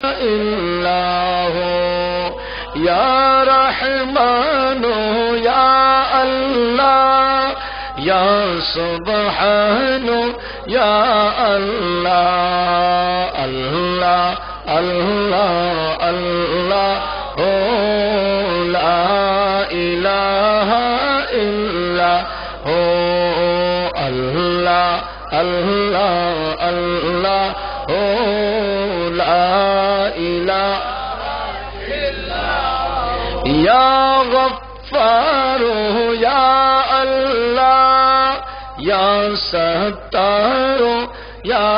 إلا هو يا رحمن يا الله يا سبحان يا الله الله الله الله لا إله إلا هو الله الله الله لا إله إلا يا غفار يا الله يا ستار يا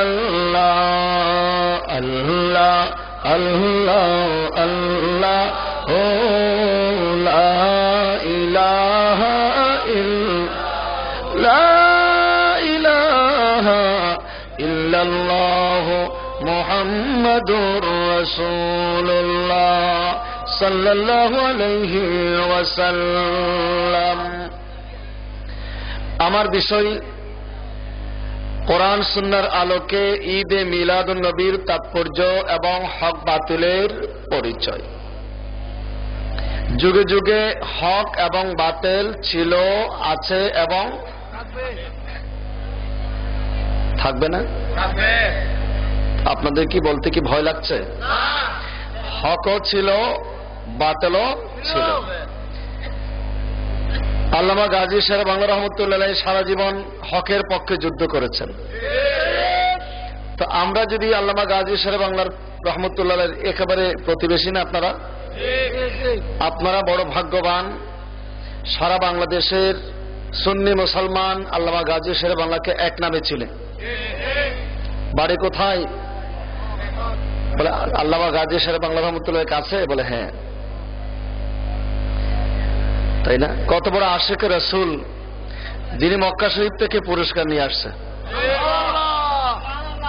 الله الله الله الله لا إله إلا الله محمد رسول الله صلى الله عليه وسلم। আমার বিষয় কোরআন সুন্নাহর আলোকে ঈদে মিলাদুন নবীর তাৎপর্য এবং হক বাতিলের পরিচয়। যুগে যুগে হক এবং বাতিল ছিল, আছে এবং থাকবে না। আপনাদের কি বলতে কি ভয় লাগছে? হকও ছিল, বাতিলও ছিল। আল্লামা গাজী শেরে বাংলা রহমতুল্লাহ সারা জীবন হকের পক্ষে যুদ্ধ করেছেন। তো আমরা যদি আল্লামা গাজী শেরে বাংলার রহমতুল্লাহ একেবারে প্রতিবেশী না আপনারা? আপনারা বড় ভাগ্যবান। সারা বাংলাদেশের সুন্নি মুসলমান আল্লামা গাজী শেরে বাংলাকে এক নামে ছিলেন। বাড়ি কোথায়? বলে আল্লামা গাজী শেরে বাংলা রহমতুল্লাহ কাছে। বলে হ্যাঁ, তাই না? কত বড় আশিক রাসূল, যিনি মক্কা শরীফ থেকে পুরস্কার নিয়ে আসছে।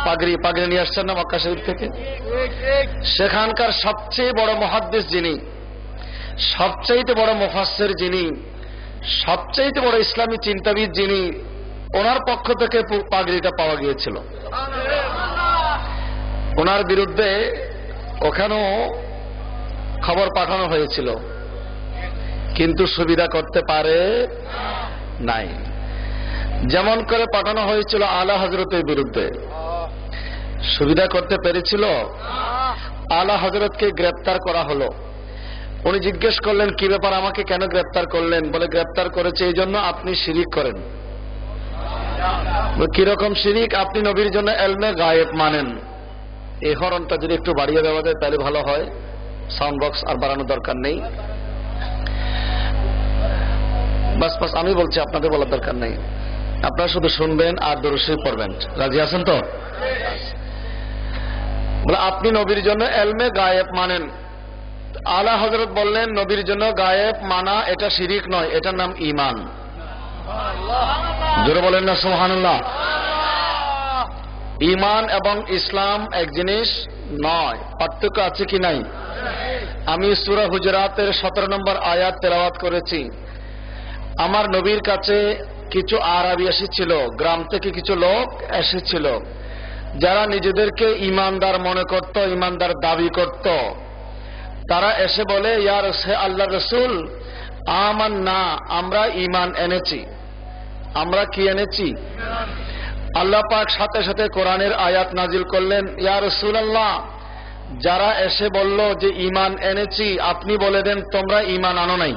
পাগড়ি পাগড়ি নিয়ে আসছেন না মক্কা শরীফ থেকে? সেখানকার সবচেয়ে বড় মুহাদ্দিস যিনি, সবচেয়ে বড় মুফাসসির যিনি, সবচেয়ে বড় ইসলামী চিন্তাবিদ যিনি, ওনার পক্ষ থেকে পাগড়িটা পাওয়া গিয়েছিল। ওনার বিরুদ্ধে ওখানেও খবর পাঠানো হয়েছিল, কিন্তু সুবিধা করতে পারে নাই। যেমন করে পাঠানো হয়েছিল আলা হযরতের বিরুদ্ধে, সুবিধা করতে পেরেছিল? আলা হযরতকে গ্রেপ্তার করা হলো। উনি জিজ্ঞেস করলেন, কি ব্যাপার, আমাকে কেন গ্রেপ্তার করলেন? বলে গ্রেপ্তার করেছে এই জন্য আপনি শিরিক করেন। কিরকম শিরিক? আপনি নবীর জন্য এলমে গায়েব মানেন। এই হরণটা যদি একটু বাড়িয়ে দেওয়া যায় তাহলে ভালো হয়। সাউন্ড বক্স আর বাড়ানোর দরকার নেই। বাস বাস, আমি বলছি, আপনাদের বলার দরকার নেই। আপনারা শুধু শুনবেন আর দরুদ শরীফ পড়বেন। রাজি আছেন তো? বলে আপনি নবীর জন্য এলমে গায়েব মানেন। আলা হযরত বললেন, নবীর জন্য গায়েব মানা এটা শিরিক নয়, এটার নাম ঈমান। জোরে বলেন না সুবহানাল্লাহ। ঈমান এবং ইসলাম এক জিনিস নয়। পার্থক্য আছে কি নাই? আমি সূরা হুজুরাতের 17 নম্বর আয়াত তেলাওয়াত করেছি। আমার নবীর কাছে কিছু আরবি এসেছিল, গ্রাম থেকে কিছু লোক এসেছিল, যারা নিজেদেরকে ঈমানদার মনে করত, ঈমানদার দাবি করত। তারা এসে বলে, ইয়া আল্লাহর রাসূল, আমান্না, আমরা ঈমান এনেছি। আমরা কি এনেছি? আল্লাহ পাক সাথে সাথে কোরআনের আয়াত নাজিল করলেন, ইয়া রাসূলুল্লাহ, যারা এসে বলল যে ঈমান এনেছি, আপনি বলে দেন তোমরা ঈমান আনো নাই।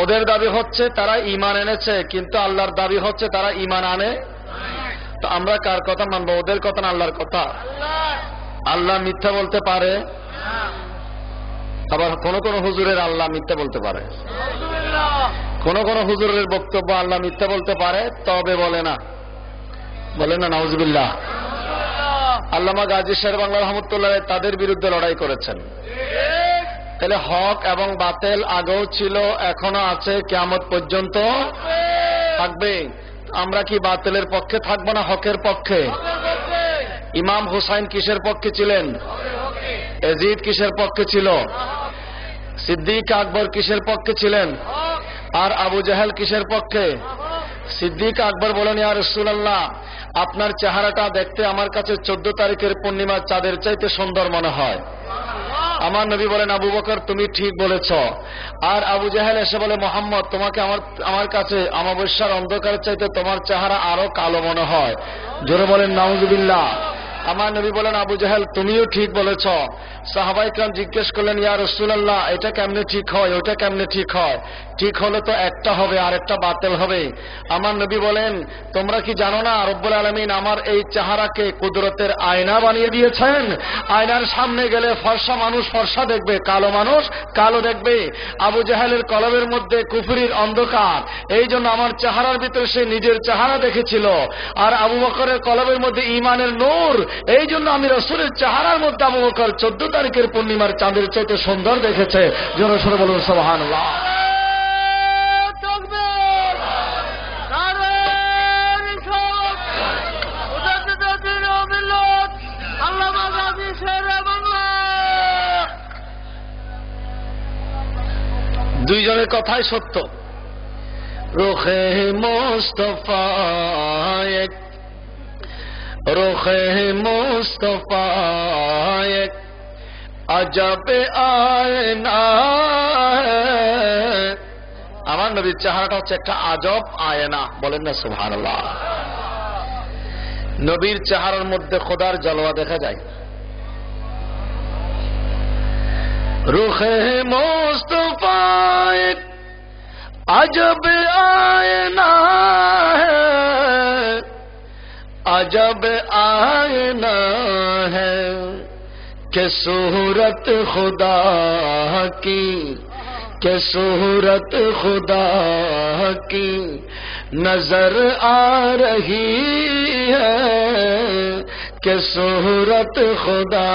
ওদের দাবি হচ্ছে তারা ঈমান এনেছে, কিন্তু আল্লাহর দাবি হচ্ছে তারা ঈমান আনে। তো আমরা কার কথা মানবো? ওদের কথা না আল্লাহর কথা? আল্লাহ মিথ্যা বলতে পারে, আবার কোন কোন হুজুরের আল্লাহ মিথ্যা বলতে পারে। কোন কোন হুজুরের বক্তব্য আল্লাহ মিথ্যা বলতে পারে, তবে বলে না। বলে না নাউজুবিল্লাহ। আল্লামা গাজী শেরে বাংলা রহমতুল্লাহ তাদের বিরুদ্ধে লড়াই করেছেন। তাহলে হক এবং বাতিল আগেও ছিল, এখনো আছে, কিয়ামত পর্যন্ত থাকবে। আমরা কি বাতিলের পক্ষে থাকবো না হকের পক্ষে? ইমাম হুসাইন কিসের পক্ষে ছিলেন? ইয়াজিদ কিসের পক্ষে ছিল? সিদ্দিক আকবর কিসের পক্ষে ছিলেন? আর আবু জাহেল কিসের পক্ষে? সিদ্দিক আকবর বলেন, ইয়া রাসূলুল্লাহ, আপনার চেহারাটা দেখতে আমার কাছে 14 তারিখের পূর্ণিমার চাঁদের চাইতে সুন্দর মনে হয়। আমার নবী বলেন, আবু বকর তুমি ঠিক বলেছ। আর আবু জাহেল এসে বলে, মোহাম্মদ তোমাকে আমার কাছে অমাবস্যার অন্ধকারের চাইতে তোমার চেহারা আরো কালো মনে হয়। জোরে বলেন নাউজুবিল্লাহ। আমার নবী বলেন, আবু জাহেল তুমিও ঠিক বলেছ। সাহাবায়ে কেরাম জিজ্ঞেস করলেন, ইয়া রাসূলুল্লাহ এটা কেমনে ঠিক হয়, ওটা কেমনে ঠিক হয়? ঠিক হলে তো একটা হবে আর একটা বাতিল হবে। আমার নবী বলেন, তোমরা কি জানো না রব্বুল আলামিন আমার এই চেহারাকে কুদরতের আয়না বানিয়ে দিয়েছেন। আয়নার সামনে গেলে ফর্সা মানুষ ফর্সা দেখবে, কালো মানুষ কালো দেখবে। আবু জাহেলের কলবের মধ্যে কুফরির অন্ধকার, এই জন্য আমার চেহারার ভিতরে সে নিজের চেহারা দেখেছিল। আর আবু বকরের কলবের মধ্যে ঈমানের নূর, এই জন্য আমি রাসূলের চেহারার মধ্যে আবু বকর 14 তারিখের পূর্ণিমার চাঁদের চাইতে সুন্দর দেখেছে। জোরে সোরে বলুন সুবহানাল্লাহ। দুইজনের কথাই সত্য। রুখে মুস্তাফা এক, রুখে মুস্তাফা এক আজবে আয়না। আমার নবীর চেহারাটা হচ্ছে একটা আজব আয়না। বলেন না সুবহানাল্লাহ। নবীর চেহারার মধ্যে খোদার জলওয়া দেখা যায়। রুখে মুস্তাফা এক अजब आयना है, अजब आयना है कि सूरत खुदा की, कि सूरत खुदा की नजर आ रही है, कि सूरत खुदा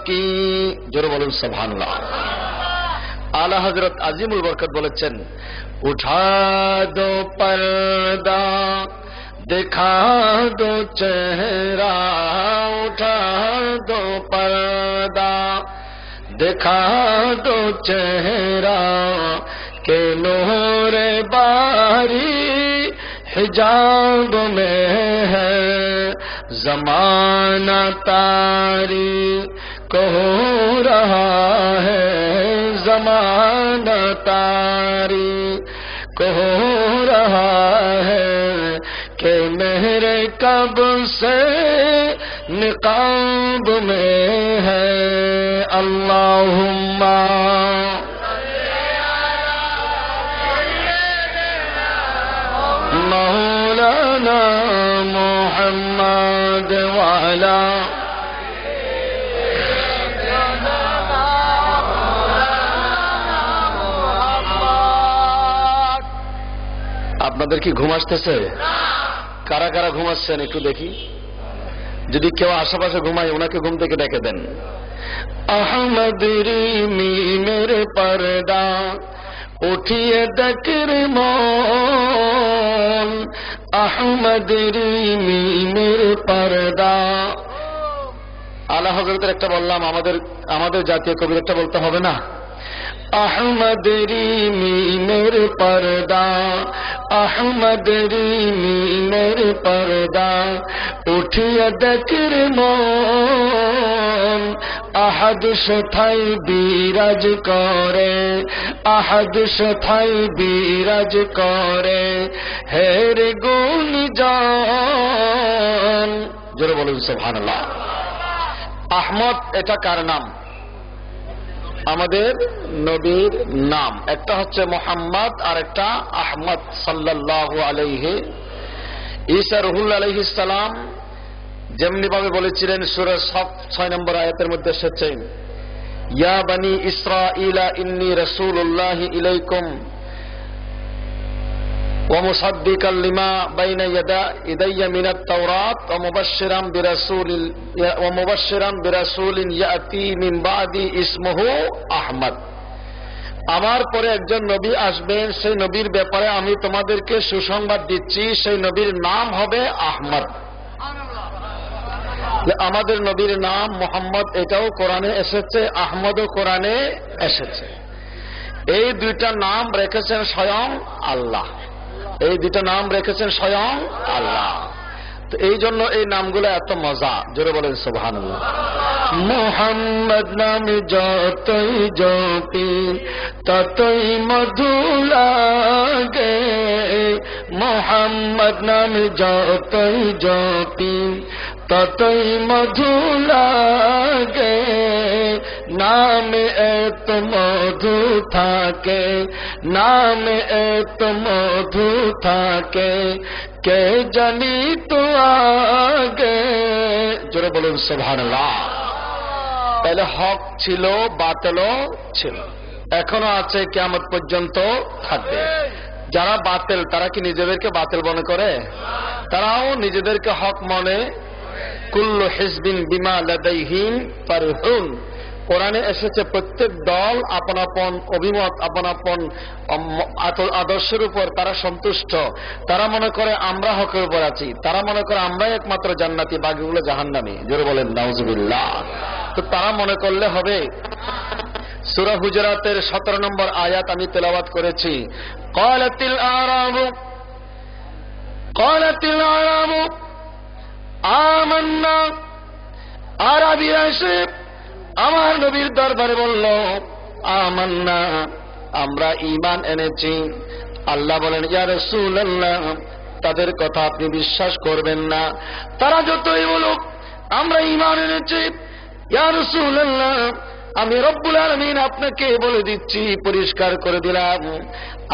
की। जोर बोलो सुभानअल्लाह। आला हजरत अजीमुल बरकत बोलेছেন, उठा दो पर्दा दिखा दो चेहरा, उठा दो पर्दा दिखा दो चेहरा के नूर बारी हिजाब में है जमाना तारी कहो रहा है, जमाना तारी कहो रहा है कि मेरे कब से निकाब में है। अल्लाहुम्मा मौलाना मुहम्मद वाला আপনাদের কি ঘুম আসতেছে? কারা কারা ঘুমাচ্ছেন একটু দেখি। যদি কেউ আশেপাশে ঘুমায় ওনাকে ঘুম থেকে ডেকে দেন। আহমদের মেরে পর্দা উঠিয়ে দেখের মন, আহমদের মেরে পর্দা। আলা হযরতের একটা বললাম, আমাদের জাতীয় কবির একটা বলতে হবে না? अहमदरी मीमेर पर्दा, अहमदरी मीमेर पर्दा उठिया देखर मन, আহাদ সথাই বিরাজ করে, আহাদ সথাই বিরাজ করে হের গুণজান। জোরে বলুন সুবহানাল্লাহ। আহমদ এটা কার নাম? আমাদের নবীর নাম। একটা হচ্ছে মুহাম্মদ আর একটা আহমদ সাল্লাল্লাহু আলাইহি। ঈসা রুহুল আলাইহিস সালাম যেমনি ভাবে বলেছিলেন সূরা সফ 6 নম্বর আয়াতের মধ্যে এসেছে, ইয়া বনি ইসরাঈলা ইন্নী রাসূলুল্লাহি ইলাইকুম ওয়া মুসাদ্দিকাল লিমা বাইনা ইয়াদাইয়া মিনাত তাওরাত ওয়া মুবাশশিরান বিরাসূলিন ইয়াতি মিন বাদি ইসমুহু আহমদ। আমার পরে একজন নবী আসবেন, সেই নবীর ব্যাপারে আমি তোমাদেরকে সুসংবাদ দিচ্ছি, সেই নবীর নাম হবে আহমদ। আমাদের নবীর নাম মুহাম্মদ, এটাও কোরআনে এসেছে, আহমদও কোরআনে এসেছে। এই দুইটা নাম রেখেছেন স্বয়ং আল্লাহ, এই দুইটা নাম রেখেছেন স্বয়ং আল্লাহ। এই জন্য এই নামগুলো এত মজা, জোরে বলেন সুবহানাল্লাহ। মুহাম্মদ নামে যতই জপি ততই মধু লাগে, মুহাম্মদ নামে যতই জপি ততই মধু লাগে, নামে এত মধু থাকে, নামে এত মধু থাকে, কে জানি তো আগে, জোরে বলুন সুবহানাল্লাহ। তাহলে হক ছিল, বাতিলও ছিল, এখনো আছে, কিয়ামত পর্যন্ত থাকবে। যারা বাতিল তারা কি নিজেদেরকে বাতিল মনে করে? তারাও নিজেদেরকে হক মনে। কুল্লু হিজবিন বিমা লাদাইহিম ফারহুন। কোরআনে এসেছে প্রত্যেক দল আপন আপন অভিমত, আপন আপন আদর্শের উপর তারা সন্তুষ্ট। তারা মনে করে আমরা হকের উপর আছি, তারা মনে করে আমরাই একমাত্র জান্নাতি, বাকিগুলো জাহান্নামী। জোরে বলেন নাউজুবিল্লাহ। তো তারা মনে করলে হবে? সূরা হুজুরাতের 17 নম্বর আয়াত আমি তেলাওয়াত করেছি। ক্বালাতিল আরাবু আমান্না। আরবীরা এসে আমার নবীর দরবারে বলল, আমান্না, আমরা ঈমান এনেছি। আল্লাহ বলেন, ইয়া রাসূলুল্লাহ, তাদের কথা আপনি বিশ্বাস করবেন না। তারা যতই বলুক আমরা ঈমান এনেছি, ইয়া রাসূলুল্লাহ, আমি রব্বুল আলামিন আপনাকে বলে দিচ্ছি, পরিষ্কার করে দিলাম,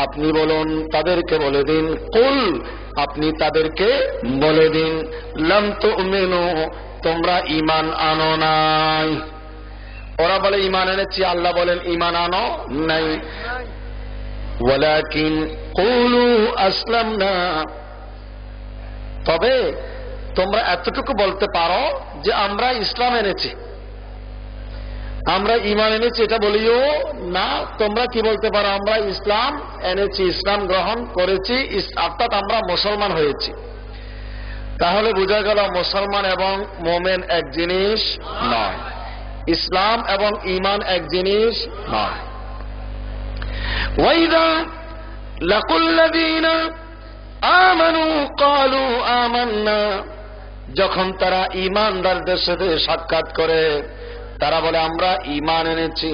আপনি বলুন, তাদেরকে বলে দিন, কুল, আপনি তাদেরকে বলে দিন, লাম তুমিনু, তোমরা ঈমান আনো নাই। ওরা বলে ঈমান এনেছি, আল্লাহ বলেন ঈমান আনো নাই। ওয়ালাকিন কুলু আসলামনা, তবে তোমরা এতটুকু বলতে পারো যে আমরা ইসলাম এনেছি, আমরা ঈমান এনেছি এটা বলিও না। তোমরা কি বলতে পারো? আমরা ইসলাম এনেছি, ইসলাম গ্রহণ করেছি, অর্থাৎ আমরা মুসলমান হয়েছি। তাহলে বোঝা গেল মুসলমান এবং মুমিন এক জিনিস নয়, ইসলাম এবং ঈমান এক জিনিস নয়। ওয়াইদা লাকুল্লাযীনা আমানু ক্বালু আমান্না, যখন তারা ঈমানদারদের সাথে সাক্ষাৎ করে তারা বলে আমরা ঈমান এনেছি।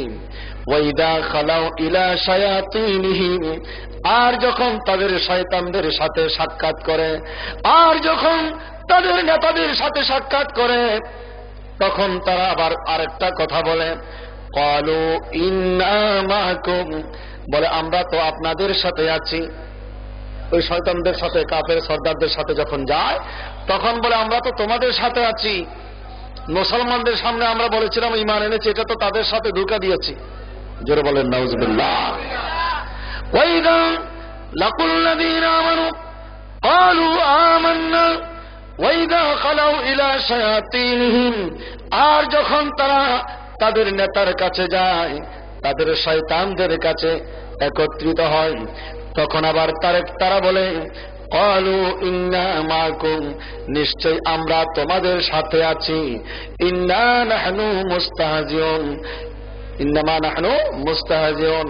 ওয়াইদা খালাউ ইলা শায়াতিনহিম, আর যখন তাদের শয়তানদের সাথে সাক্ষাৎ করে, আর যখন তাদের নেতাদের সাথে সাক্ষাৎ করে, তখন তারা আবার আরেকটা কথা বলে, ক্বালু ইন্না মাআকুম, বলে আমরা তো আপনাদের সাথে আছি। ওই শয়তানদের সাথে, কাফের সর্দারদের সাথে যখন যায় তখন বলে আমরা তো তোমাদের সাথে আছি। মুসলমানদের সামনে আমরা বলেছিলাম ঈমান এনেছি, এটা তো তাদের সাথে ধোঁকা দিয়েছি। জোরে বলেন নাউজুবিল্লাহ। ওয়াইদা লাকুল্লাযীনা আমানু ক্বালু আমান্না ওয়াইদা খালাউ ইলা শায়াতিনহিম, আর যখন তারা তাদের নেতার কাছে যায়, তাদের শয়তানদের কাছে একত্রিত হয়, তখন আবার তারা বলে ক্বালু ইন্না মাআকুম, নিশ্চয় আমরা তোমাদের সাথে আছি। ইন্না নাহনু মুস্তাহজিউন, ইন্নামা নাহনু মুস্তাহজিউন,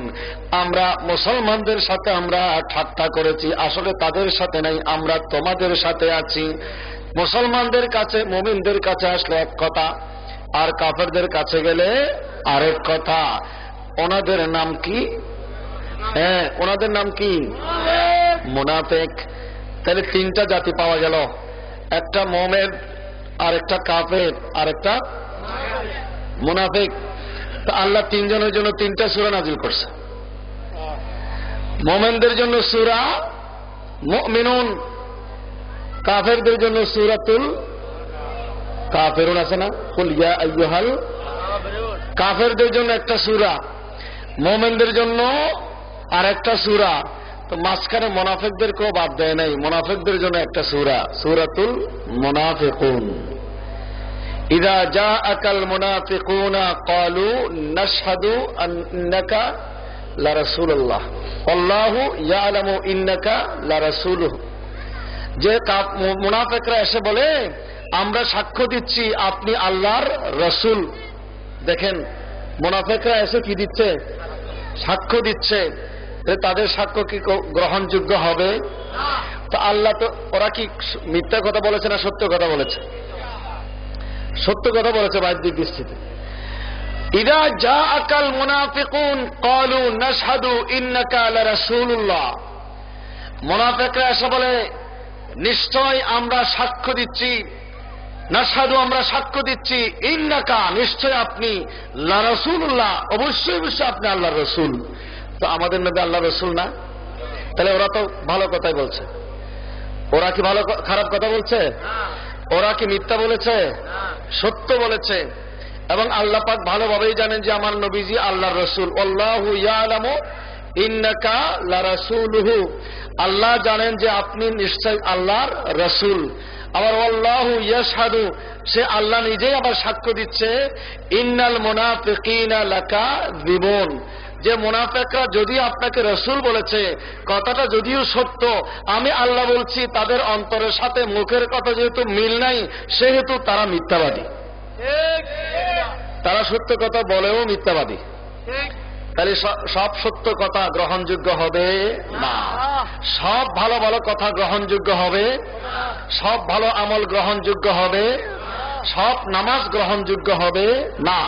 আমরা মুসলমানদের সাথে আমরা ঠাট্টা করেছি, আসলে তাদের সাথে নাই, আমরা তোমাদের সাথে আছি। মুসলমানদের কাছে, মুমিনদের কাছে আসলে এক কথা, আর কাফেরদের কাছে গেলে আরেক কথা। ওনাদের নাম কি? হ্যাঁ, ওনাদের নাম কি? মুনাফিক। তাহলে তিনটা জাতি পাওয়া গেল, একটা মুমিন, আরেকটা কাফের, আরেকটা মুনাফিক। তো আল্লাহ তিনজনের জন্য তিনটা সূরা নাযিল করছে। মুমিনদের জন্য সূরা মুমিনুন, কাফেরদের জন্য সূরাতুল কাফিরুন আছে না, কুল ইয়া আইয়ুহাল কাফেরদের জন্য একটা সূরা, মুমিনদের জন্য আরেকটা সূরা। তো মাঝখানে মুনাফিকদেরকেও বাদ দেয় নাই, মুনাফিকদের জন্য একটা সূরা, সূরাতুল মুনাফিকুন। ইযা জাআকাল মুনাফিকুনা ক্বালু নাশহাদু আন্নাকা লারাসূলুল্লাহ আল্লাহু ইয়ালামু ইন্নাকা লারাসূলুহু, যে মুনাফিকরা এসে বলে আমরা সাক্ষ্য দিচ্ছি আপনি আল্লাহর রাসূল। দেখেন মুনাফিকরা এসে কি দিচ্ছে? সাক্ষ্য দিচ্ছে। তাদের সাক্ষ্য কি গ্রহণযোগ্য হবে? তো আল্লাহ তো, ওরা কি মিথ্যা কথা বলেছে না সত্য কথা বলেছে? সত্য কথা বলেছে বাহ্যিক দৃষ্টিতে। ইদা জাআকাল মুনাফিকুন ক্বালু নাশহাদু ইন্নাকা লারাসূলুল্লাহ, মুনাফিকরা এসে বলে নিশ্চয় আমরা সাক্ষ্য দিচ্ছি, নাশহাদু আমরা সাক্ষ্য দিচ্ছি, ইন্নাকা নিশ্চয় আপনি, লারাসূলুল্লাহ অবশ্যই অবশ্যই আপনি আল্লাহর রাসূল। তো আমাদের নবী আল্লাহর রাসূল না? তাহলে ওরা তো ভালো কথাই বলছে। ওরা কি ভালো খারাপ কথা বলছে? ওরা কি মিথ্যা বলেছে? সত্য বলেছে। এবং আল্লাহ পাক ভালোভাবেই জানেন যে আমার নবীজি আল্লাহর রাসূল। আল্লাহু ইয়ালামু ইন্নাকা লারাসূলুহু, আল্লাহ জানেন যে আপনি নিশ্চয় আল্লাহর রাসূল। আবার আল্লাহু ইয়াশহাদু, সে আল্লাহ নিজেই আবার সাক্ষ্য দিচ্ছে, ইন্নাল মুনাফিকিনা লাকাযিবুন, যে মুনাফিকরা যদি আপনাকে রাসূল বলেছে, কথাটা যদিও সত্য, আমি আল্লাহ বলছি তাদের অন্তরের সাথে মুখের কথা যেহেতু মিল নাই, সেহেতু তারা মিথ্যাবাদী। তারা সত্য কথা বলেও মিথ্যাবাদী। তাহলে সব সত্য কথা গ্রহণযোগ্য হবে না, সব ভালো ভালো কথা গ্রহণযোগ্য হবে, সব ভালো আমল গ্রহণযোগ্য হবে, সব নামাজ গ্রহণযোগ্য হবে না।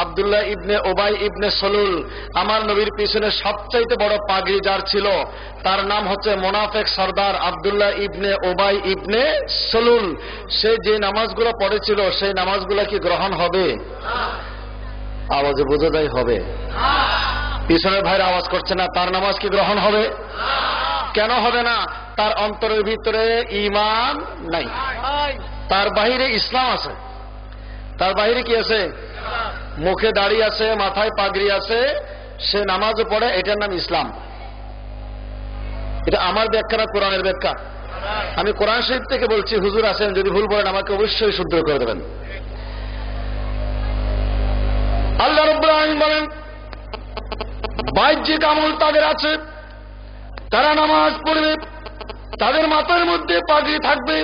আব্দুল্লাহ ইবনে উবাই ইবনে সলুল, আমার নবীর পিছনে সবচাইতে বড় পাগড়ি যার ছিল, তার নাম হচ্ছে মুনাফিক সর্দার আব্দুল্লাহ ইবনে উবাই ইবনে সলুল। সে যে নামাজগুলো পড়েছিল সেই নামাজগুলো কি গ্রহণ হবে? আওয়াজে বোঝা যায় হবে। পিছনের ভাইরা আওয়াজ করছে না, তার নামাজ কি গ্রহণ হবে? কেন হবে না? তার অন্তরের ভিতরে ঈমান নাই, তার বাহিরে ইসলাম আছে। তার বাহিরে কি আছে? মুখে দাড়ি আছে, মাথায় পাগড়ি আছে, সে নামাজও পড়ে, এটার নাম ইসলাম। এটা আমার ব্যাখ্যা না, কোরআনের ব্যাখ্যা। আমি কোরআন শরীফ থেকে বলছি, হুজুর আছেন, যদি ভুল বলেন আমাকে অবশ্যই শুদ্ধ করে দেবেন। আল্লাহ রাব্বুল আলামিন বলেন, বাহ্যিক আমল তাদের আছে, তারা নামাজ পড়বে, তাদের মাথার মধ্যে পাগড়ি থাকবে,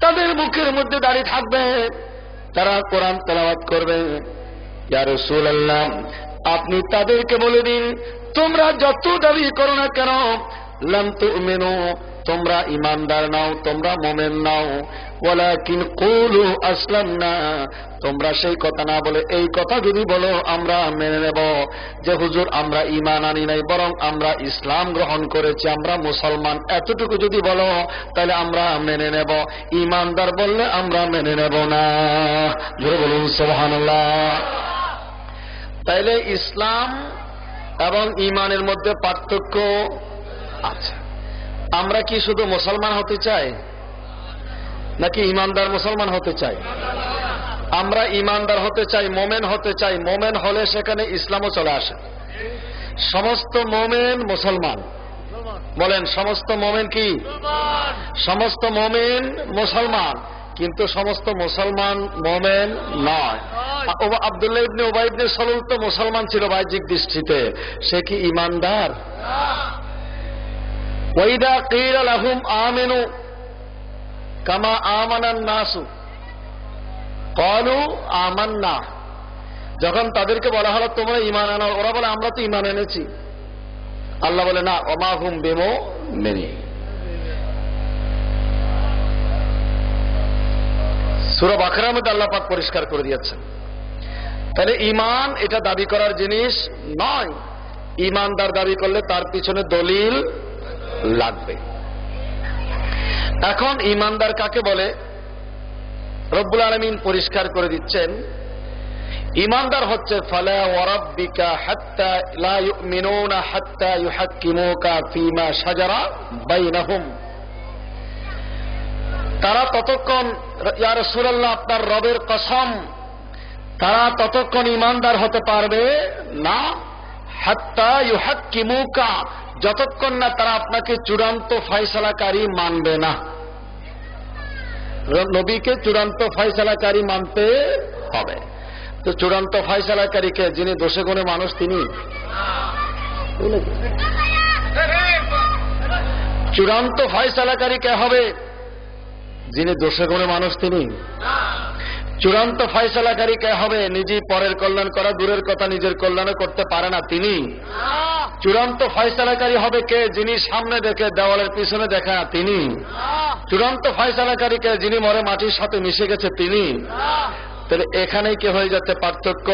তাদের মুখের মধ্যে দাড়ি থাকবে, তারা কোরআন তেলাওয়াত করবে। ইয়া রাসূলুল্লাহ, আপনি তাদেরকে বলে দিন, তোমরা যত দাবি করো না কেন, লাম তুমিনু, তোমরা ইমানদার নাও, তোমরা মুমিন নাও, ওয়ালাকিন কুলু আসলামনা, তোমরা সেই কথা না বলে এই কথা যদি বলো আমরা মেনে নেব যে হুজুর আমরা ঈমান আনি নাই, বরং আমরা ইসলাম গ্রহণ করেছি, আমরা মুসলমান, এতটুকু যদি বলো তাহলে আমরা মেনে নেব। ঈমানদার বললে আমরা মেনে নেব না। জোরে বলুন সুবহানাল্লাহ। তাইলে ইসলাম এবং ঈমানের মধ্যে পার্থক্য আছে। আমরা কি শুধু মুসলমান হতে চাই নাকি ঈমানদার মুসলমান হতে চাই? আমরা ঈমানদার হতে চাই, মোমেন হতে চাই। মোমেন হলে সেখানে ইসলামও চলে আসে। সমস্ত মোমেন মুসলমান, বলেন সমস্ত মোমেন কি? সমস্ত মোমেন মুসলমান, কিন্তু সমস্ত মুসলমান মোমেন নয়। আব্দুল্লাহ ইবনে উবাই ইবনে সলুল তো মুসলমান ছিল বাহ্যিক দৃষ্টিতে, সে কি ঈমানদার? ওয়াইদা কিলা লাহুম আমিনু কামা আমানান নাসু ক্বালু আমান্না, যখন তাদেরকে বলা হলো তোমরা ঈমান আনো, ওরা বলে আমরা তো ঈমান এনেছি। আল্লাহ বলে না, ওমা হুম বিমুমিনিন। সূরা বাকারার মধ্যে আল্লাহ পাক পরিষ্কার করে দিয়েছেন। তাহলে ঈমান এটা দাবি করার জিনিস নয়। ঈমানদার দাবি করলে তার পিছনে দলিল লাগবে। এখন ঈমানদার কাকে বলে রব্বুল আলামিন পরিষ্কার করে দিচ্ছেন। ঈমানদার হচ্ছে ফালা ওয়া রাব্বিকা হাত্তা লা ইউমিনুনা হাত্তা ইউহাক্কিমুকা ফীমা শাজারা বাইনাহুম, তারা ততক্ষণ, ইয়া রাসূলুল্লাহ আপনার রবের কসম, তারা ততক্ষণ ঈমানদার হতে পারবে না হাত্তা ইউহাক্কিমুকা, যতক্ষণ না তারা আপনাকে চূড়ান্ত ফয়সালাকারী মানবে না। নবীকে চূড়ান্ত ফয়সালাকারী মানতে হবে। তো চূড়ান্ত ফয়সালাকারীকে, যিনি দোষে গুণে মানুষ তিনি? চূড়ান্ত ফয়সালাকারী কে হবে? যিনি দোষে গুণে মানুষ তিনি? চূড়ান্ত ফয়সালাকারী কে হবে? নিজেই পরের কল্যাণ করা দূরের কথা, নিজের কল্যাণও করতে পারে না তিনি। চূড়ান্ত ফয়সালাকারী হবে কে? যিনি সামনে দেখে দেওয়ালের পিছনে দেখা তিনি। চূড়ান্ত ফয়সালাকারী কে? যিনি মরে মাটির সাথে মিশে গেছে তিনি। তাহলে এখানেই কি হয়ে যাচ্ছে? পার্থক্য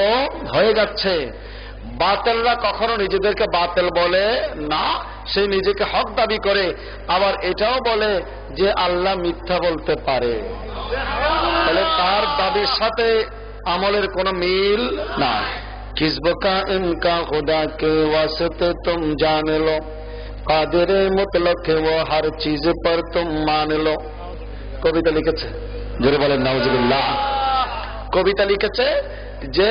হয়ে যাচ্ছে। বাতেলরা কখনো নিজেদেরকে বাতেল বলে না, সে নিজেকে হক দাবি করে, আবার এটাও বলে যে আল্লাহ মিথ্যা বলতে পারে। তাহলে তার দাবির সাথে আমলের কোনো মিল না। কিসবকা ইনকা খুদা কে ওয়াসতে তুম জান লো, কাদের মুতলক ও হর চিজ পর তুম মান লো। কবিতা লিখেছে, জোরে বলেন নাউজুবিল্লাহ। কবিতা লিখেছে যে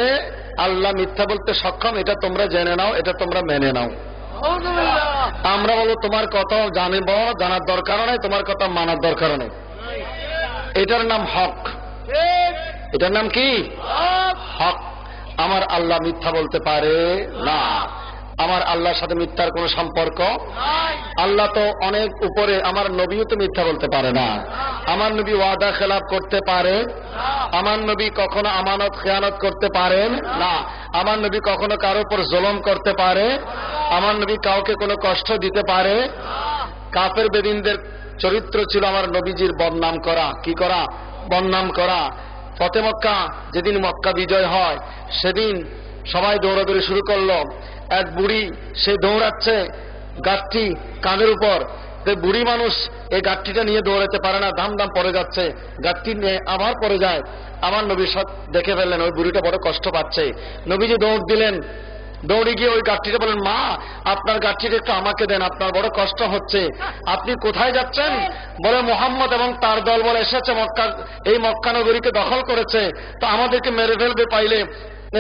আল্লাহ মিথ্যা বলতে সক্ষম, এটা তোমরা জেনে নাও, এটা তোমরা মেনে নাও। আমরা বলো তোমার কথা জানিব, জানার দরকার নাই, তোমার কথা মানার দরকার নেই। এটার নাম হক। এটার নাম কি? হক। আমার আল্লাহ মিথ্যা বলতে পারে না, আমার আল্লাহর সাথে মিথ্যার কোনো সম্পর্ক। আল্লাহ তো অনেক উপরে, আমার নবীও তো মিথ্যা বলতে পারে না। আমার নবী ওয়াদা খেলাফ করতে পারে? আমার নবী কখনো আমানত খেয়ানত করতে পারেন না। আমার নবী কখনো কারো উপর জুলুম করতে পারে? আমার নবী কাউকে কোনো কষ্ট দিতে পারে? কাফের বেদিনদের চরিত্র ছিল আমার নবীজির বদনাম করা। কি করা? বদনাম করা। ফতে মক্কা যেদিন মক্কা বিজয় হয় সেদিন সবাই দৌড়াদৌড়ি শুরু করলো। এক বুড়ি সে দৌড়াচ্ছে গাঠটি কাঁধের উপর, বুড়ি মানুষ এই গাঠটিটা নিয়ে দৌড়াতে পারে না, দাম দাম পড়ে যাচ্ছে, গাঠটি নিয়ে আবার পড়ে যায়। আমার নবী সব দেখে ফেললেন ওই বুড়িটা বড় কষ্ট পাচ্ছে। নবীজি দৌড় দিলেন, দৌড়ে গিয়ে ওই গাঠটিটা বলেন, মা আপনার গাঠটিটা একটু আমাকে দেন, আপনার বড় কষ্ট হচ্ছে। আপনি কোথায় যাচ্ছেন? বলে মুহাম্মদ এবং তার দল বলে এসেছে মক্কা, এই মক্কা নগরীকে দখল করেছে, তো আমাদেরকে মেরে ফেলবে পাইলে,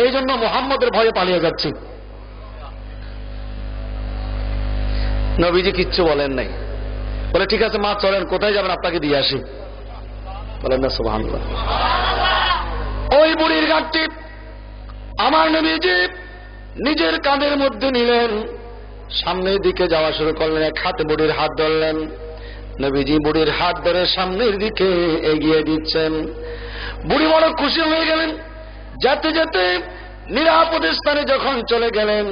এই জন্য মুহাম্মদের ভয়ে পালিয়ে যাচ্ছি। নবীজি কিচ্ছু বলেন নাই, বলে ঠিক আছে মা চলেন, কোথায় যাবেন আপনাকে দিয়ে আসি। বলেন না সুবহানাল্লাহ। ওই বুড়ির গাঠটি আমার নবীজি নিজের কাঁধের মধ্যে নিলেন, সামনের দিকে যাওয়া শুরু করলেন, এক হাতে বুড়ির হাত ধরলেন। নবীজি বুড়ির হাত ধরে সামনের দিকে এগিয়ে দিচ্ছেন। বুড়ি বড় খুশি হয়ে গেলেন। যেতে যেতে নিরাপদ স্থানে যখন চলে গেলেন,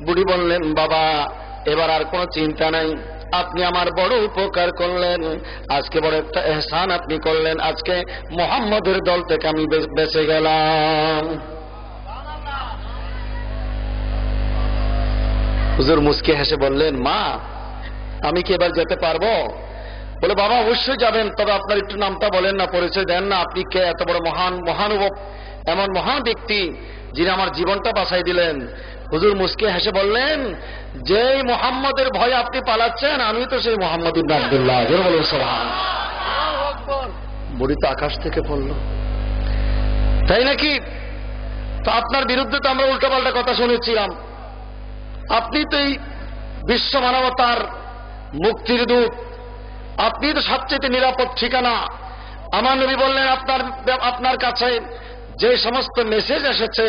বুড়ি বললেন, বাবা এবার আর কোনো চিন্তা নাই, আপনি আমার বড় উপকার করলেন, আজকে বড় একটা এহসান আপনি করলেন, আজকে মুহাম্মদের দল থেকে আমি বেঁচে গেলাম। হুজুর মুস্কি হেসে বললেন, মা আমি কি এবার যেতে পারবো? বলে বাবা অবশ্যই যাবেন, তবে আপনার একটু নামটা বলেন না, পরিচয় দেন না, আপনি কে? এত বড় মহানুভব, এমন মহান ব্যক্তি যিনি আমার জীবনটা বাঁচাই দিলেন। হুজুর মুস্কি হেসে বললেন, যেই মুহাম্মদের ভয়ে আপনি পালাচ্ছেন আমি তো সেই মুহাম্মদ ইবনে আব্দুল্লাহ। বলুন সুবহানাল্লাহ। বুড়ি তো আকাশ থেকে পড়ল, তাই নাকি? তো আপনার বিরুদ্ধে তো আমরা উল্টাপাল্টা কথা শুনেছিলাম, আপনি তো এই বিশ্ব মানবতার মুক্তির দূত, আপনি তো সবচেয়ে নিরাপদ ঠিকানা। আমার নবী বললেন, আপনার কাছে যে সমস্ত মেসেজ এসেছে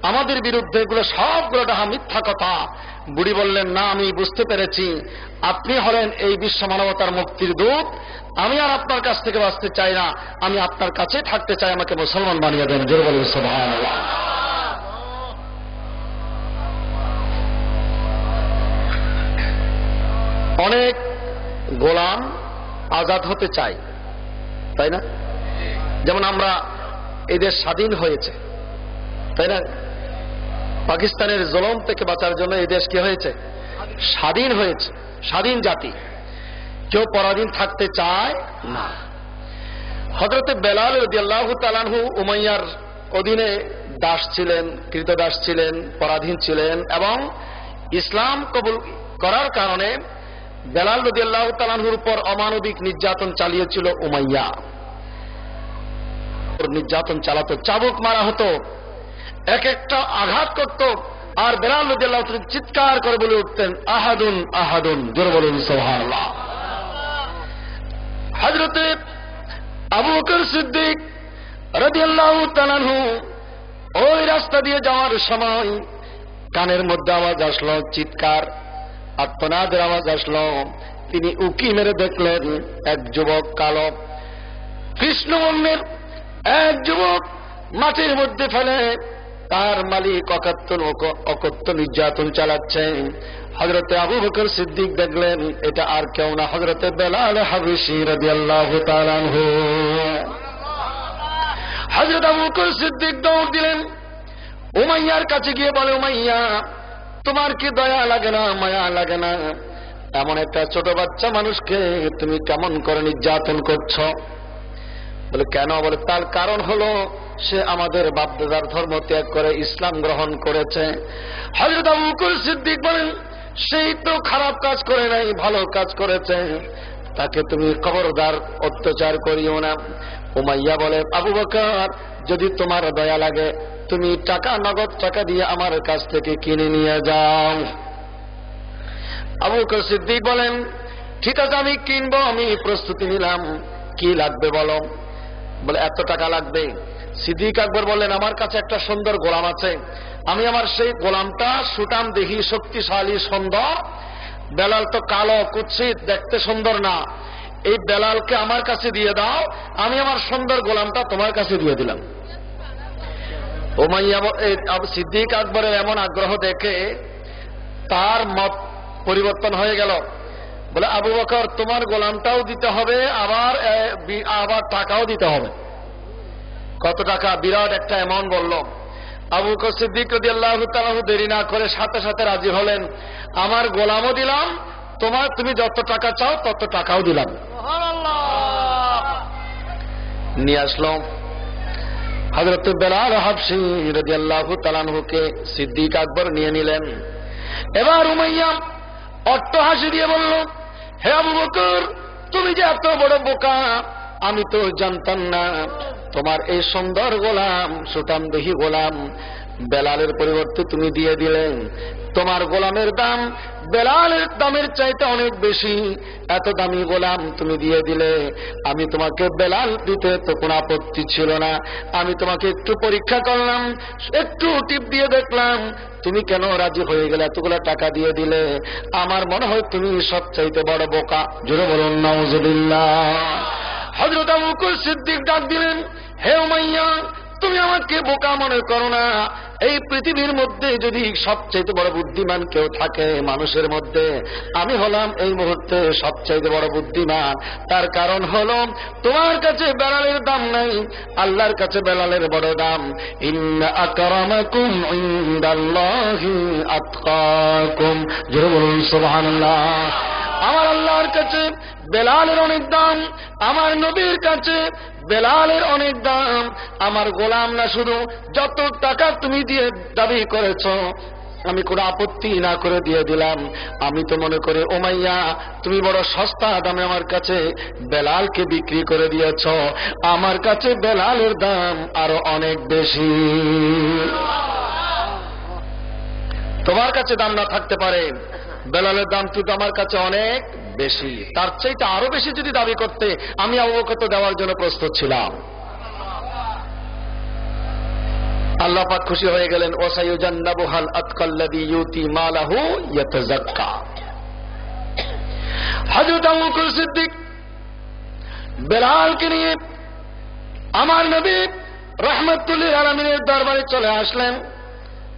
আমাদের বিরুদ্ধে, এগুলো সবগুলো ডাহা মিথ্যা কথা। বুড়ি বললেন, না আমি বুঝতে পেরেছি, আপনি হলেন এই বিশ্ব মানবতার মুক্তির দূত, আমি আর আপনার কাছ থেকে বাঁচতে চাই না, আমি আপনার কাছে থাকতে চাই, আমাকে মুসলমান বানিয়ে দেন। জোরে বলুন সুবহানাল্লাহ। অনেক গোলাম আজাদ হতে চায়, তাই না? যেমন আমরা এই দেশ স্বাধীন হয়েছে, তাই না? পাকিস্তানের জুলুম থেকে বাঁচার জন্য এই দেশ কি হয়েছে? স্বাধীন হয়েছে, স্বাধীন জাতি। কেউ পরাধীন থাকতে চায় না। হযরতে বেলাল রাদিয়াল্লাহু তাআলা আনহু উমাইয়ার অধীনে দাস ছিলেন, কৃতদাস ছিলেন, পরাধীন ছিলেন, এবং ইসলাম কবুল করার কারণে বেলাল রাদিয়াল্লাহু তাআলা আনহুর উপর অমানবিক নির্যাতন চালিয়েছিল উমাইয়া। নির্যাতন চালাতো, চাবুক মারা হতো, এক একটা আঘাত করত, আর বেলাল রাদিয়াল্লাহু তাআলা চিৎকার করে বলে উঠতেন, আহাদুন আহাদুন। জোরে বলুন সুবহানাল্লাহ। হযরতে আবু বকর সিদ্দিক রাদিয়াল্লাহু তাআলা আনহু ওই রাস্তা দিয়ে যাওয়ার সময় কানের মধ্যে আওয়াজ আসলো, চিৎকার আত্মনাদের আওয়াজ আসলো। তিনি উকি মেরে দেখলেন এক যুবক কালো কৃষ্ণ বর্ণের এক যুবক মাটির মধ্যে ফেলে তার মালিক অকথ্য নির্যাতন চালাচ্ছে। হযরতে আবু বকর সিদ্দিক দেখলেন এটা আর কেউ না, হযরতে বেলাল হাবশী রাদিয়াল্লাহু তাআলা আনহু। হযরত আবু বকর সিদ্দিক দৌড় দিলেন, উমাইয়ার কাছে গিয়ে বলে, উমাইয়া তোমার কি দয়া লাগে না, মায়া লাগে না? এমন একটা ছোট বাচ্চা মানুষকে তুমি কেমন করে নির্যাতন করছো? বলে কেন? বলে তার কারণ হলো সে আমাদের বাপদাদার ধর্ম ত্যাগ করে ইসলাম গ্রহণ করেছে। হযরত আবু বকর সিদ্দিক বলেন, সেই তো খারাপ কাজ করে নাই, ভালো কাজ করেছে, তাকে তুমি খবরদার অত্যাচার করিও না। উমাইয়া বলে, আবু বকর যদি তোমার দয়া লাগে তুমি নগদ টাকা দিয়ে আমার কাছ থেকে কিনে নিয়ে যাও। আবু বকর সিদ্দিক বলেন, ঠিক আছে আমি কিনবো, আমি প্রস্তুতি নিলাম, কি লাগবে বলো। বলে এত টাকা লাগবে। সিদ্দিক আকবর বললেন, আমার কাছে একটা সুন্দর গোলাম আছে, আমি আমার সেই গোলামটা সুটাম দেখি শক্তিশালী সুন্দর, বেলাল তো কালো কুৎসিত দেখতে সুন্দর না, এই বেলালকে আমার কাছে দিয়ে দাও, আমি আমার সুন্দর গোলামটা তোমার কাছে দিয়ে দিলাম। উমাইয়া সিদ্দিক আকবরের এমন আগ্রহ দেখে তার মত পরিবর্তন হয়ে গেল। বলে আবু বকর তোমার গোলামটাও দিতে হবে, আবার টাকাও দিতে হবে। কত টাকা? বিরাট একটা অ্যামাউন্ট বলল। আবু বকর সিদ্দিক রাদিয়াল্লাহু তাআলা দেরি না করে সাথে সাথে রাজি হলেন, আমার গোলামও দিলাম, তুমি যত টাকা চাও তত টাকাও দিলাম। নিয়ে আসলো। হযরত বেলাল হাবশী রাদিয়াল্লাহু তাআলা আনহুকে সিদ্দিক আকবর নিয়ে নিলেন। এবার উমাইয়া অট্ট হাসি দিয়ে বলল, হে আবু বকর তুমি যে এত বড় বোকা, আমি তো জানতাম না তোমার এই সুন্দর গোলাম সুটামদেহী গোলাম বেলালের পরিবর্তে তুমি দিয়ে দিলেন। তোমার গোলামের দাম বেলালের দামের চাইতে অনেক বেশি, এত দামি গোলাম তুমি দিয়ে দিলে। আমি তোমাকে বেলাল দিতে তো কোনো আপত্তি ছিল না, আমি তোমাকে একটু পরীক্ষা করলাম, একটু টিপ দিয়ে দেখলাম তুমি কেন রাজি হয়ে গেলে, এতগুলো টাকা দিয়ে দিলে। আমার মনে হয় তুমি সবচাইতে বড় বোকা। জোরে বলুন নাউজুবিল্লাহ। হযরত আবু বকর সিদ্দিক ডাক দিলেন, হে উমাইয়া তুমি আমাকে বোকা মনে করো না, এই পৃথিবীর মধ্যে যদি সবচাইতে বড় বুদ্ধিমান কেউ থাকে মানুষের মধ্যে, আমি হলাম এই মুহূর্তে সবচাইতে বড় বুদ্ধিমান। তার কারণ হলো তোমার কাছে বেলালের দাম নাই, আল্লাহর কাছে বেলালের বড় দাম। ইন্না আকরামাকুম ইনদাল্লাহি আতকাকুম। জোরে বলুন সুবহানাল্লাহ। আমার আল্লাহর কাছে বেলালের অনেক দাম, আমার নবীর কাছে বেলালের অনেক দাম। আমার গোলাম না শুধু, যত টাকা তুমি দিয়ে দাবি করেছ আমি কোনো আপত্তি না করে দিয়ে দিলাম। আমি তো মনে করি উমাইয়া তুমি বড় সস্তা দামে আমার কাছে বেলালকে বিক্রি করে দিয়েছ, আমার কাছে বেলালের দাম আরো অনেক বেশি। তোমার কাছে দাম না থাকতে পারে, বেলালের দাম কিন্তু আমার কাছে অনেক বেশি, তার চাইতে আরো বেশি যদি দাবি করতে আমি আবু বকর তো দেওয়ার জন্য প্রস্তুত ছিলাম। আল্লাহ পাক খুশি হয়ে গেলেন, ওয়াসায়ুজান্নাবুহাল আতকাল্লাযী ইউতি মালাহু ইয়াতাযাক্কা। হযরত আবু বকর সিদ্দিক বেলালকে নিয়ে আমার নবী রাহমাতুল লিল আলামিনের দরবারে চলে আসলেন।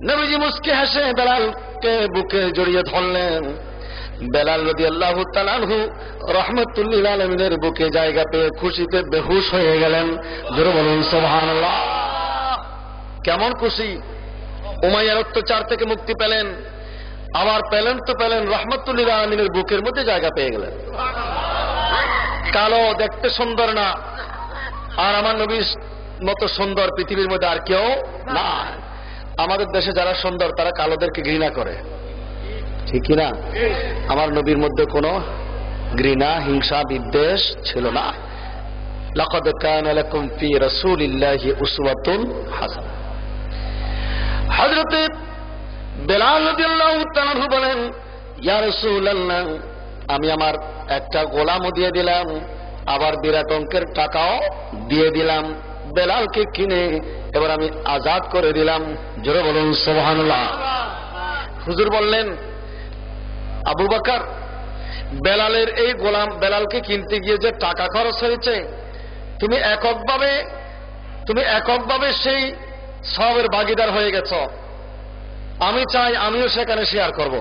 নবীজি মুস্কি হেসে বেলালকে বুকে জড়িয়ে ধরলেন। বেলাল রাদিয়াল্লাহু তাআলা আনহু রাহমাতুল লিল আলামিনের বুকে জায়গা পেয়ে খুশিতে বেহুশ হয়ে গেলেন। জোরে বলুন সুবহানাল্লাহ। কেমন খুশি! উমাইয়ার অত্যাচার থেকে মুক্তি পেলেন, আবার পেলেন তো পেলেন রাহমাতুল লিল আলামিনের বুকের মধ্যে জায়গা পেয়ে গেলেন। কালো, দেখতে সুন্দর না, আর আমার নবীর মতো সুন্দর পৃথিবীর মধ্যে আর কেউ না। আমাদের দেশে যারা সুন্দর তারা কালোদেরকে ঘৃণা করে, ঠিক না? আমার নবীর মধ্যে কোনো ঘৃণা, হিংসা, বিদ্বেষ ছিল না। লাকাদ কানা লাকুম ফি রাসূলিল্লাহি উসওয়াতুন হাসানাহ। হযরত বেলাল রাদিয়াল্লাহু তাআলা বলেন, ইয়া রাসূলুল্লাহ আমি আমার একটা গোলামও দিয়ে দিলাম, আবার বিরাট অঙ্কের টাকাও দিয়ে দিলাম, বেলালকে কিনে এবার আমি আজাদ করে দিলাম। জোরে বলুন সুবহানাল্লাহ। হুজুর বললেন, আবু বকর বেলালের এই গোলাম বেলালকে কিনতে গিয়ে যে টাকা খরচ হয়েছে তুমি এককভাবে তুমি এককভাবে সেই সওয়াবের ভাগীদার হয়ে গেছ। আমি চাই আমিও সেখানে শেয়ার করব।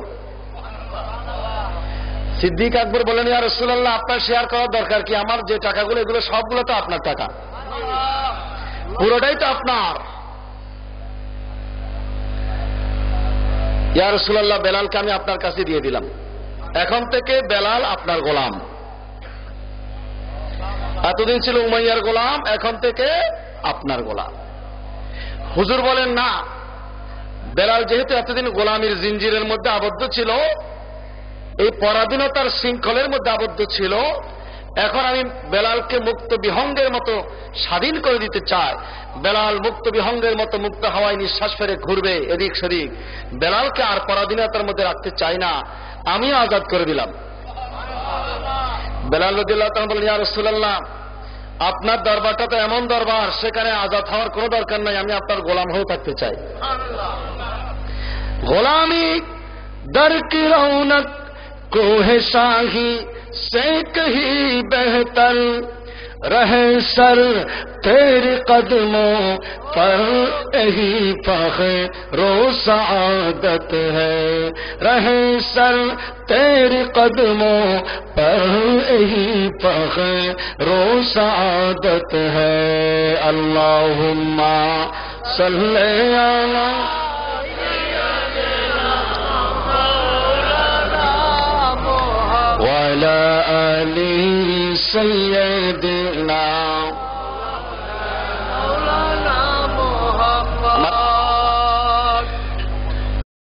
সিদ্দিক আকবর বলেন, ইয়া রাসূলুল্লাহ, আপনার শেয়ার করার দরকার কি? আমার যে টাকাগুলো, এগুলো সবগুলো তো আপনার টাকা, পুরোটাই তো আপনার। ইয়া রাসূলুল্লাহ, বেলালকে আমি আপনার কাছে দিয়ে দিলাম, এখন থেকে বেলাল আপনার গোলাম। এতদিন ছিল উমাইয়ার গোলাম, এখন থেকে আপনার গোলাম। হুজুর বলেন, না, বেলাল যেহেতু এতদিন গোলামীর জিঞ্জিরের মধ্যে আবদ্ধ ছিল, এই পরাধীনতার শৃঙ্খলের মধ্যে আবদ্ধ ছিল, এখন আমি বেলালকে মুক্ত বিহঙ্গের মতো স্বাধীন করে দিতে চাই। বেলাল মুক্ত বিহঙ্গের মতো মুক্ত হাওয়ায় নিঃশ্বাস ফেলে ঘুরবে এদিক সেদিক। বেলালকে আর পরাধীনতার মধ্যে রাখতে চাই না, আমিও আজাদ করে দিলাম। বেলাল রাদিয়াল্লাহু তাআলা বলেন, ইয়া রাসূলুল্লাহ, আপনার দরবারটা তো এমন দরবার, সেখানে আজাদ হওয়ার কোনো দরকার নাই, আমি আপনার গোলাম হয়ে থাকতে চাই। গোলামি দর কি রৌনক কোহে শাহি से कहीं बेहतर रहे सर तेरे कदमों पर, यही फख्र सआदत है। रहे सर तेरे कदमों पर, यही फख्र सआदत है। अल्लाहुम्मा सल्ले अला وعلى آل سيدنا